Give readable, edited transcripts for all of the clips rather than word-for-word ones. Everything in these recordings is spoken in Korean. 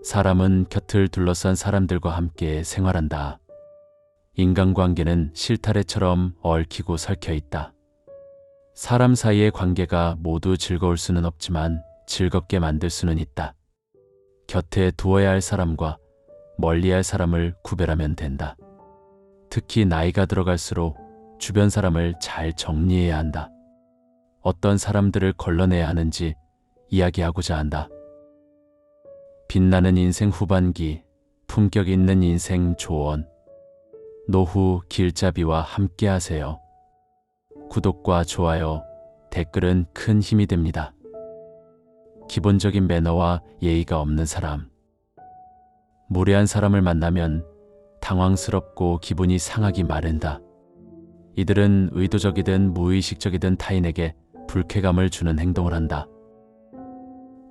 사람은 곁을 둘러싼 사람들과 함께 생활한다. 인간관계는 실타래처럼 얽히고 설켜 있다. 사람 사이의 관계가 모두 즐거울 수는 없지만 즐겁게 만들 수는 있다. 곁에 두어야 할 사람과 멀리 할 사람을 구별하면 된다. 특히 나이가 들어갈수록 주변 사람을 잘 정리해야 한다. 어떤 사람들을 걸러내야 하는지 이야기하고자 한다. 빛나는 인생 후반기, 품격 있는 인생 조언. 노후 길잡이와 함께 하세요. 구독과 좋아요, 댓글은 큰 힘이 됩니다. 기본적인 매너와 예의가 없는 사람. 무례한 사람을 만나면 당황스럽고 기분이 상하기 마련이다. 이들은 의도적이든 무의식적이든 타인에게 불쾌감을 주는 행동을 한다.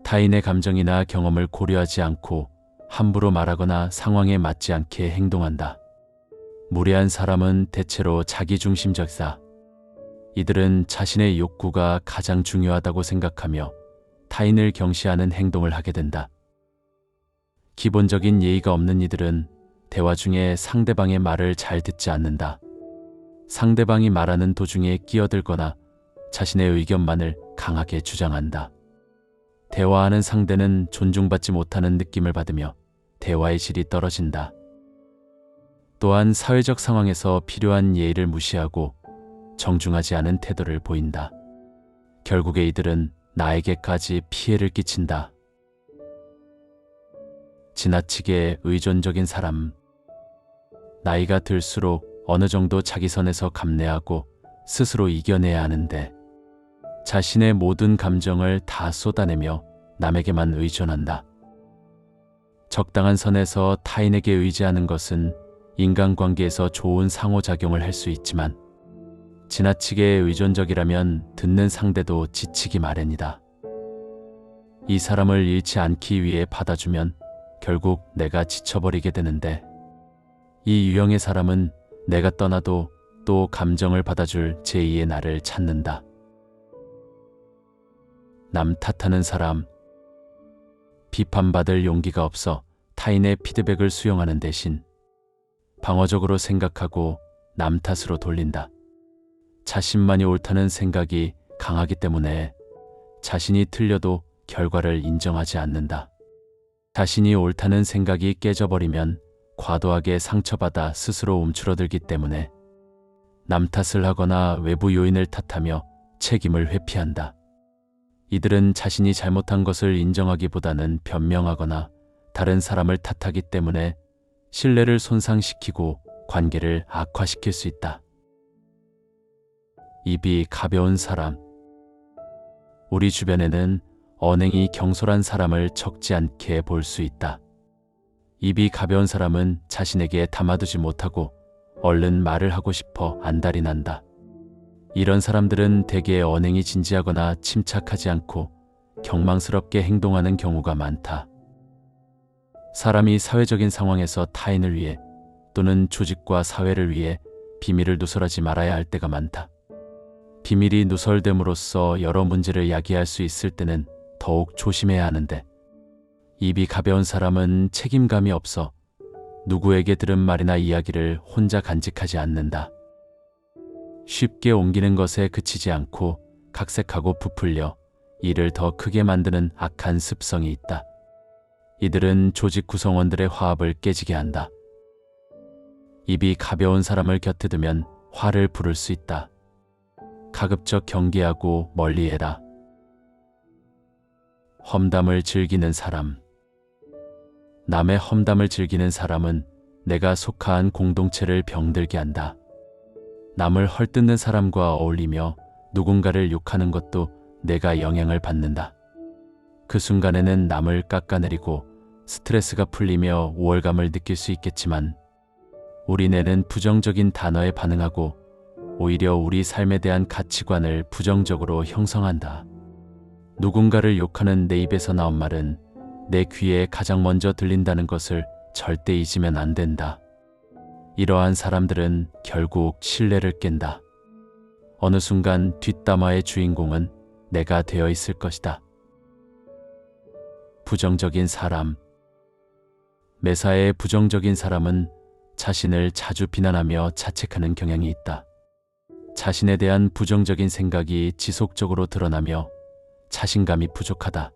타인의 감정이나 경험을 고려하지 않고 함부로 말하거나 상황에 맞지 않게 행동한다. 무례한 사람은 대체로 자기중심적이다. 이들은 자신의 욕구가 가장 중요하다고 생각하며 타인을 경시하는 행동을 하게 된다. 기본적인 예의가 없는 이들은 대화 중에 상대방의 말을 잘 듣지 않는다. 상대방이 말하는 도중에 끼어들거나 자신의 의견만을 강하게 주장한다. 대화하는 상대는 존중받지 못하는 느낌을 받으며 대화의 질이 떨어진다. 또한 사회적 상황에서 필요한 예의를 무시하고 정중하지 않은 태도를 보인다. 결국에 이들은 나에게까지 피해를 끼친다. 지나치게 의존적인 사람. 나이가 들수록 어느 정도 자기 선에서 감내하고 스스로 이겨내야 하는데 자신의 모든 감정을 다 쏟아내며 남에게만 의존한다. 적당한 선에서 타인에게 의지하는 것은 인간관계에서 좋은 상호작용을 할 수 있지만 지나치게 의존적이라면 듣는 상대도 지치기 마련이다. 이 사람을 잃지 않기 위해 받아주면 결국 내가 지쳐버리게 되는데 이 유형의 사람은 내가 떠나도 또 감정을 받아줄 제2의 나를 찾는다. 남 탓하는 사람. 비판받을 용기가 없어 타인의 피드백을 수용하는 대신 방어적으로 생각하고 남 탓으로 돌린다. 자신만이 옳다는 생각이 강하기 때문에 자신이 틀려도 결과를 인정하지 않는다. 자신이 옳다는 생각이 깨져버리면 과도하게 상처받아 스스로 움츠러들기 때문에 남 탓을 하거나 외부 요인을 탓하며 책임을 회피한다. 이들은 자신이 잘못한 것을 인정하기보다는 변명하거나 다른 사람을 탓하기 때문에 신뢰를 손상시키고 관계를 악화시킬 수 있다. 입이 가벼운 사람. 우리 주변에는 언행이 경솔한 사람을 적지 않게 볼 수 있다. 입이 가벼운 사람은 자신에게 담아두지 못하고 얼른 말을 하고 싶어 안달이 난다. 이런 사람들은 대개 언행이 진지하거나 침착하지 않고 경망스럽게 행동하는 경우가 많다. 사람이 사회적인 상황에서 타인을 위해 또는 조직과 사회를 위해 비밀을 누설하지 말아야 할 때가 많다. 비밀이 누설됨으로써 여러 문제를 야기할 수 있을 때는 더욱 조심해야 하는데 입이 가벼운 사람은 책임감이 없어 누구에게 들은 말이나 이야기를 혼자 간직하지 않는다. 쉽게 옮기는 것에 그치지 않고 각색하고 부풀려 일을 더 크게 만드는 악한 습성이 있다. 이들은 조직 구성원들의 화합을 깨지게 한다. 입이 가벼운 사람을 곁에 두면 화를 부를 수 있다. 가급적 경계하고 멀리해라. 험담을 즐기는 사람. 남의 험담을 즐기는 사람은 내가 속한 공동체를 병들게 한다. 남을 헐뜯는 사람과 어울리며 누군가를 욕하는 것도 내가 영향을 받는다. 그 순간에는 남을 깎아내리고 스트레스가 풀리며 우월감을 느낄 수 있겠지만 우리 뇌는 부정적인 단어에 반응하고 오히려 우리 삶에 대한 가치관을 부정적으로 형성한다. 누군가를 욕하는 내 입에서 나온 말은 내 귀에 가장 먼저 들린다는 것을 절대 잊으면 안 된다. 이러한 사람들은 결국 신뢰를 깬다. 어느 순간 뒷담화의 주인공은 내가 되어 있을 것이다. 부정적인 사람. 매사에 부정적인 사람은 자신을 자주 비난하며 자책하는 경향이 있다. 자신에 대한 부정적인 생각이 지속적으로 드러나며 자신감이 부족하다.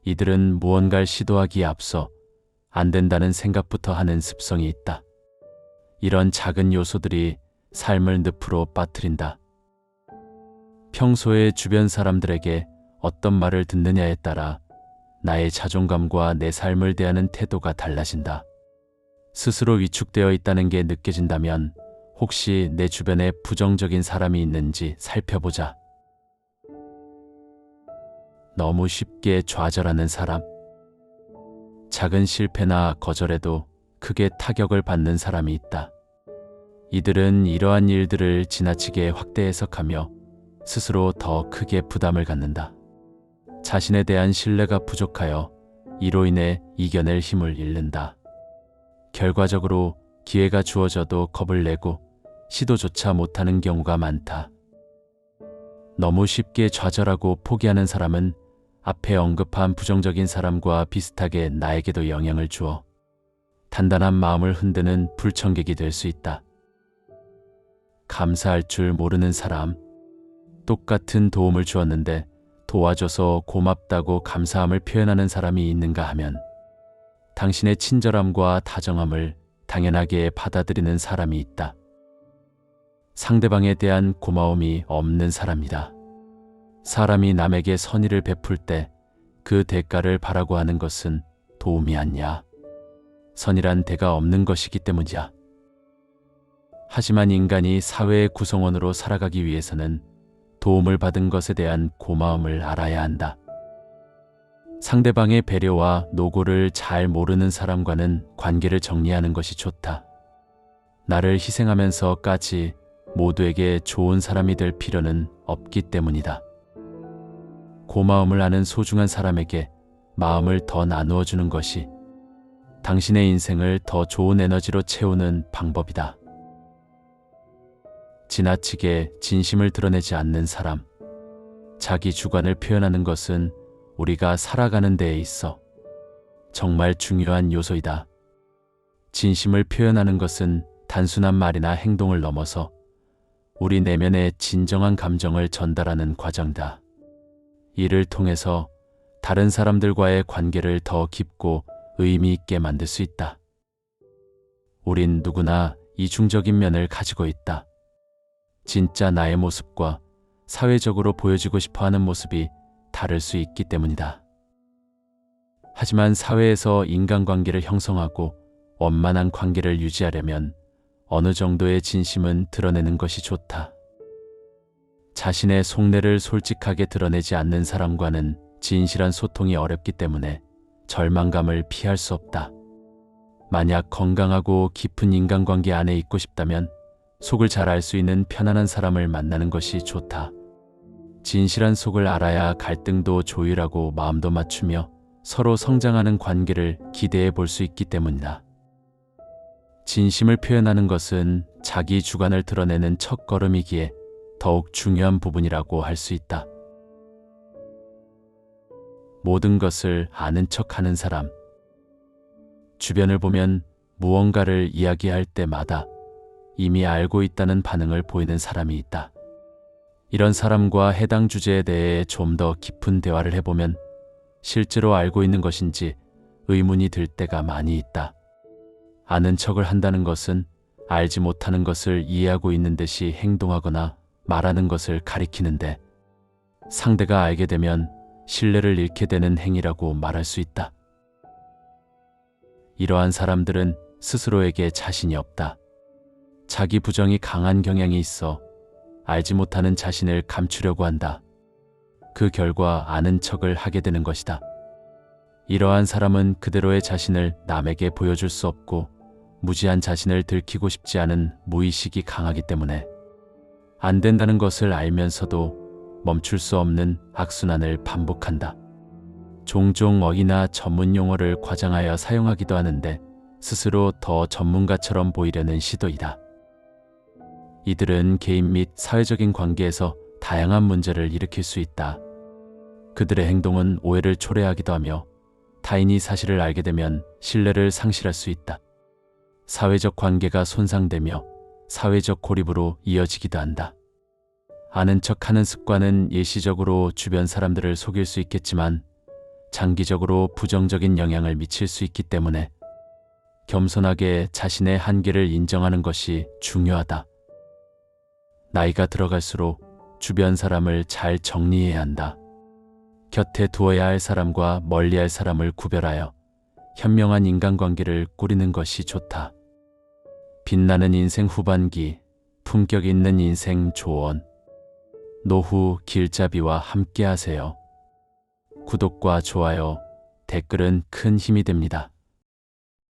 이들은 무언가를 시도하기에 앞서 안 된다는 생각부터 하는 습성이 있다. 이런 작은 요소들이 삶을 늪으로 빠뜨린다. 평소에 주변 사람들에게 어떤 말을 듣느냐에 따라 나의 자존감과 내 삶을 대하는 태도가 달라진다. 스스로 위축되어 있다는 게 느껴진다면 혹시 내 주변에 부정적인 사람이 있는지 살펴보자. 너무 쉽게 좌절하는 사람. 작은 실패나 거절에도 크게 타격을 받는 사람이 있다. 이들은 이러한 일들을 지나치게 확대 해석하며 스스로 더 크게 부담을 갖는다. 자신에 대한 신뢰가 부족하여 이로 인해 이겨낼 힘을 잃는다. 결과적으로 기회가 주어져도 겁을 내고 시도조차 못하는 경우가 많다. 너무 쉽게 좌절하고 포기하는 사람은 앞에 언급한 부정적인 사람과 비슷하게 나에게도 영향을 주어 단단한 마음을 흔드는 불청객이 될 수 있다. 감사할 줄 모르는 사람. 똑같은 도움을 주었는데 도와줘서 고맙다고 감사함을 표현하는 사람이 있는가 하면 당신의 친절함과 다정함을 당연하게 받아들이는 사람이 있다. 상대방에 대한 고마움이 없는 사람이다. 사람이 남에게 선의를 베풀 때 그 대가를 바라고 하는 것은 도움이 아니야. 선이란 대가 없는 것이기 때문이야. 하지만 인간이 사회의 구성원으로 살아가기 위해서는 도움을 받은 것에 대한 고마움을 알아야 한다. 상대방의 배려와 노고를 잘 모르는 사람과는 관계를 정리하는 것이 좋다. 나를 희생하면서까지 모두에게 좋은 사람이 될 필요는 없기 때문이다. 고마움을 아는 소중한 사람에게 마음을 더 나누어 주는 것이 당신의 인생을 더 좋은 에너지로 채우는 방법이다. 지나치게 진심을 드러내지 않는 사람. 자기 주관을 표현하는 것은 우리가 살아가는 데에 있어 정말 중요한 요소이다. 진심을 표현하는 것은 단순한 말이나 행동을 넘어서 우리 내면의 진정한 감정을 전달하는 과정이다. 이를 통해서 다른 사람들과의 관계를 더 깊고 의미 있게 만들 수 있다. 우린 누구나 이중적인 면을 가지고 있다. 진짜 나의 모습과 사회적으로 보여지고 싶어하는 모습이 다를 수 있기 때문이다. 하지만 사회에서 인간관계를 형성하고 원만한 관계를 유지하려면 어느 정도의 진심은 드러내는 것이 좋다. 자신의 속내를 솔직하게 드러내지 않는 사람과는 진실한 소통이 어렵기 때문에 절망감을 피할 수 없다. 만약 건강하고 깊은 인간관계 안에 있고 싶다면 속을 잘 알 수 있는 편안한 사람을 만나는 것이 좋다. 진실한 속을 알아야 갈등도 조율하고 마음도 맞추며 서로 성장하는 관계를 기대해 볼 수 있기 때문이다. 진심을 표현하는 것은 자기 주관을 드러내는 첫걸음이기에 더욱 중요한 부분이라고 할 수 있다. 모든 것을 아는 척하는 사람. 주변을 보면 무언가를 이야기할 때마다 이미 알고 있다는 반응을 보이는 사람이 있다. 이런 사람과 해당 주제에 대해 좀 더 깊은 대화를 해보면 실제로 알고 있는 것인지 의문이 들 때가 많이 있다. 아는 척을 한다는 것은 알지 못하는 것을 이해하고 있는 듯이 행동하거나 말하는 것을 가리키는데 상대가 알게 되면 신뢰를 잃게 되는 행위라고 말할 수 있다. 이러한 사람들은 스스로에게 자신이 없다. 자기 부정이 강한 경향이 있어 알지 못하는 자신을 감추려고 한다. 그 결과 아는 척을 하게 되는 것이다. 이러한 사람은 그대로의 자신을 남에게 보여줄 수 없고 무지한 자신을 들키고 싶지 않은 무의식이 강하기 때문에 안 된다는 것을 알면서도 멈출 수 없는 악순환을 반복한다. 종종 어휘나 전문 용어를 과장하여 사용하기도 하는데 스스로 더 전문가처럼 보이려는 시도이다. 이들은 개인 및 사회적인 관계에서 다양한 문제를 일으킬 수 있다. 그들의 행동은 오해를 초래하기도 하며 타인이 사실을 알게 되면 신뢰를 상실할 수 있다. 사회적 관계가 손상되며 사회적 고립으로 이어지기도 한다. 아는 척하는 습관은 일시적으로 주변 사람들을 속일 수 있겠지만 장기적으로 부정적인 영향을 미칠 수 있기 때문에 겸손하게 자신의 한계를 인정하는 것이 중요하다. 나이가 들어갈수록 주변 사람을 잘 정리해야 한다. 곁에 두어야 할 사람과 멀리할 사람을 구별하여 현명한 인간관계를 꾸리는 것이 좋다. 빛나는 인생 후반기, 품격 있는 인생 조언. 노후 길잡이와 함께하세요. 구독과 좋아요, 댓글은 큰 힘이 됩니다.